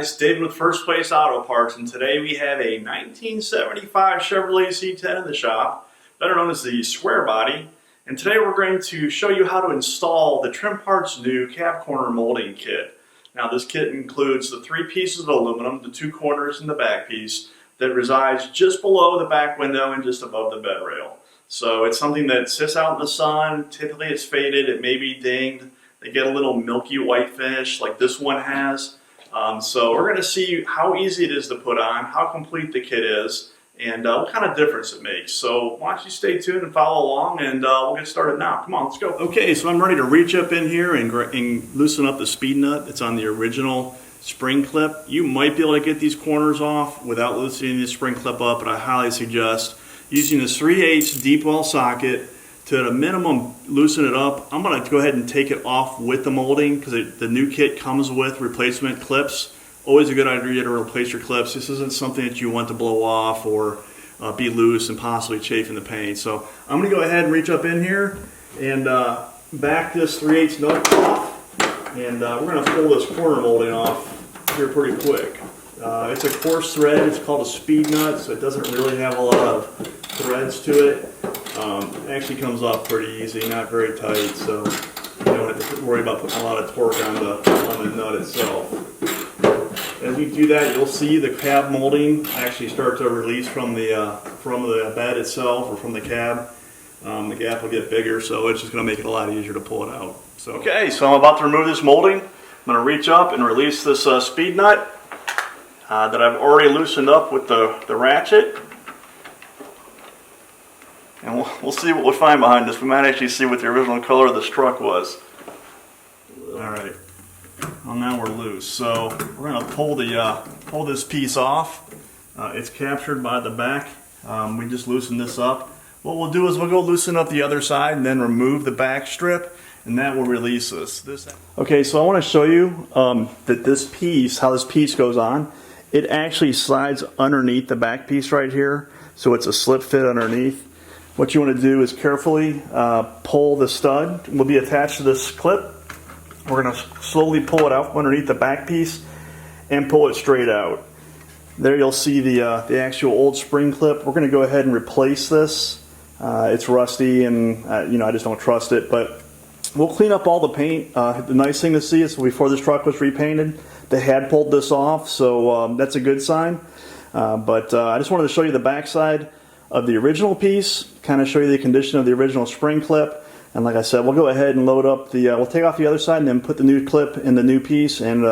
guys, David with First Place Auto Parts, and today we have a 1975 Chevrolet C10 in the shop, better known as the Squarebody. And today we're going to show you how to install the Trim Parts new cab corner molding kit. Now this kit includes the 3 pieces of aluminum, the 2 corners and the back piece, that resides just below the back window and just above the bed rail. So it's something that sits out in the sun. Typically it's faded, it may be dinged. They get a little milky white finish like this one has. So we're going to see how easy it is to put on, how complete the kit is, and what kind of difference it makes. So why don't you stay tuned and follow along, and we'll get started now. Come on, let's go. Okay, so I'm ready to reach up in here and loosen up the speed nut. It's on the original spring clip. You might be able to get these corners off without loosening the spring clip up, but I highly suggest using this 3/8 deep well socket to at a minimum loosen it up. I'm going to go ahead and take it off with the molding because the new kit comes with replacement clips. Always a good idea to replace your clips. This isn't something that you want to blow off or be loose and possibly chafe in the paint. So I'm going to go ahead and reach up in here and back this 3/8 nut off, and we're going to pull this corner molding off here pretty quick. It's a coarse thread. It's called a speed nut, so it doesn't really have a lot of threads to it. It actually comes off pretty easy, not very tight, so you don't have to worry about putting a lot of torque on the nut itself. As we do that, you'll see the cab molding actually start to release from the bed itself or from the cab. The gap will get bigger, so it's just going to make it a lot easier to pull it out. So, okay, so I'm about to remove this molding. I'm going to reach up and release this speed nut that I've already loosened up with the ratchet. And we'll see what we'll find behind this. We might actually see what the original color of the struck was. Alright, well now we're loose. So we're going to pull this piece off. It's captured by the back. We just loosened this up. What we'll do is we'll go loosen up the other side and then remove the back strip, and that will release this. Okay, so I want to show you that this piece, how this piece goes on. It actually slides underneath the back piece right here, so it's a slip fit underneath. What you want to do is carefully pull the stud. It will be attached to this clip. We're going to slowly pull it out underneath the back piece and pull it straight out. There you'll see the actual old spring clip. We're going to go ahead and replace this. It's rusty and I just don't trust it, but we'll clean up all the paint. The nice thing to see is before this truck was repainted, they had pulled this off, so that's a good sign. But I just wanted to show you the back side of the original piece, kind of show you the condition of the original spring clip. And like I said, we'll go ahead and load up we'll take off the other side and then put the new clip in the new piece and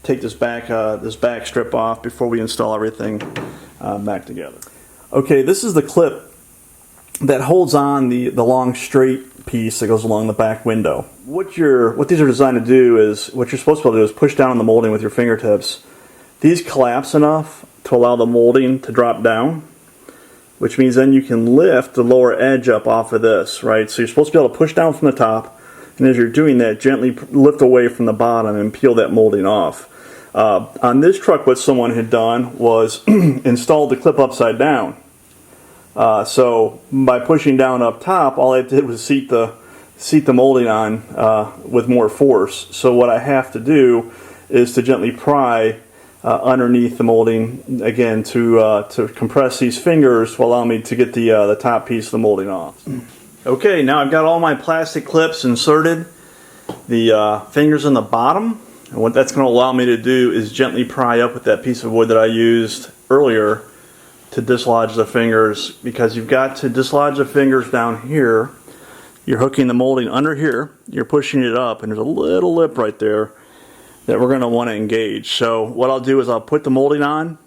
take this back strip off before we install everything back together. Okay, this is the clip that holds on the long straight piece that goes along the back window. What these are designed to do is, what you're supposed to be able to do is push down on the molding with your fingertips. These collapse enough to allow the molding to drop down, which means then you can lift the lower edge up off of this, right? So you're supposed to be able to push down from the top, and as you're doing that, gently lift away from the bottom and peel that molding off. On this truck, what someone had done was installed the clip upside down. So by pushing down up top, all I did was seat the molding on with more force. So what I have to do is to gently pry underneath the molding again to compress these fingers to allow me to get the top piece of the molding off. Okay, now I've got all my plastic clips inserted, the fingers in the bottom, and what that's going to allow me to do is gently pry up with that piece of wood that I used earlier to dislodge the fingers, because you've got to dislodge the fingers down here. You're hooking the molding under here, you're pushing it up, and there's a little lip right there that we're going to want to engage. So what I'll do is I'll put the molding on,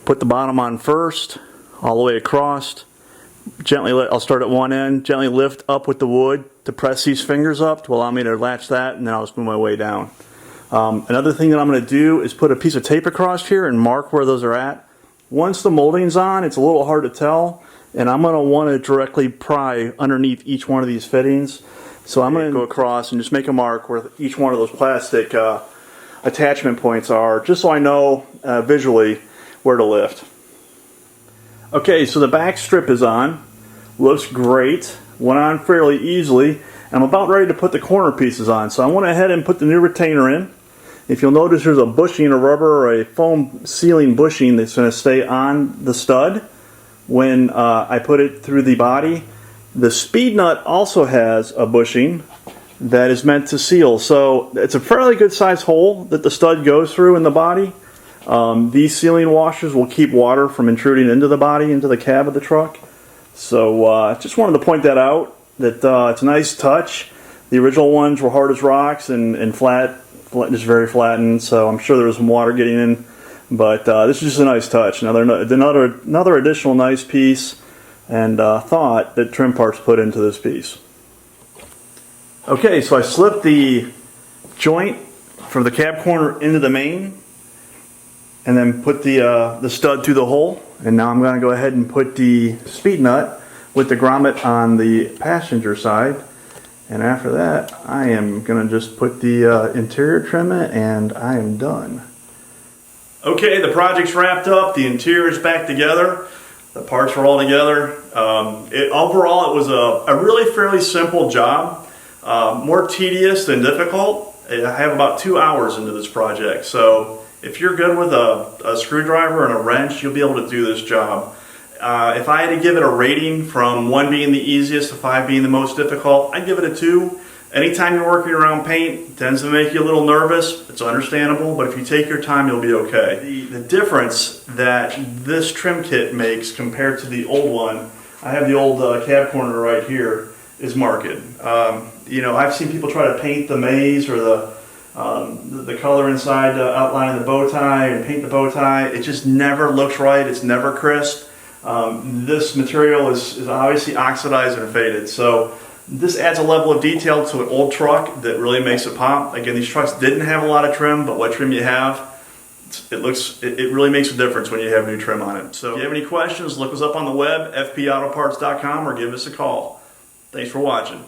put the bottom on first, all the way across. I'll start at one end, gently lift up with the wood to press these fingers up to allow me to latch that, and then I'll just move my way down. Another thing that I'm going to do is put a piece of tape across here and mark where those are at. Once the molding's on, it's a little hard to tell, and I'm going to want to directly pry underneath each one of these fittings. So I'm going to go across and just make a mark where each one of those plastic attachment points are, just so I know visually where to lift. Okay, so the back strip is on. Looks great. Went on fairly easily. I'm about ready to put the corner pieces on. So I went ahead and put the new retainer in. If you'll notice, there's a bushing, a rubber or a foam sealing bushing that's going to stay on the stud when I put it through the body. The speed nut also has a bushing that is meant to seal. So it's a fairly good sized hole that the stud goes through in the body. These sealing washers will keep water from intruding into the body, into the cab of the truck. So just wanted to point that out, that it's a nice touch. The original ones were hard as rocks and flat, just very flattened, so I'm sure there was some water getting in. But this is just a nice touch. Another additional nice piece and thought that Trim Parts put into this piece. Okay, so I slipped the joint from the cab corner into the main and then put the stud through the hole. And now I'm going to go ahead and put the speed nut with the grommet on the passenger side. And after that, I am going to just put the interior trim in, and I am done. Okay, the project's wrapped up. The interior is back together. The parts are all together. Overall, it was a really fairly simple job. More tedious than difficult. I have about 2 hours into this project. So if you're good with a screwdriver and a wrench, you'll be able to do this job. If I had to give it a rating from 1 being the easiest to 5 being the most difficult, I'd give it a 2. Anytime you're working around paint, it tends to make you a little nervous. It's understandable, but if you take your time, you'll be okay. The difference that this trim kit makes compared to the old one, I have the old cab corner right here, is marked. You know, I've seen people try to paint the maze or the color inside the outline of the bow tie and paint the bow tie. It just never looks right. It's never crisp. This material is obviously oxidized and faded, so this adds a level of detail to an old truck that really makes it pop. Again, these trucks didn't have a lot of trim, but what trim you have, it really makes a difference when you have new trim on it. So if you have any questions, look us up on the web, fpautoparts.com, or give us a call. Thanks for watching.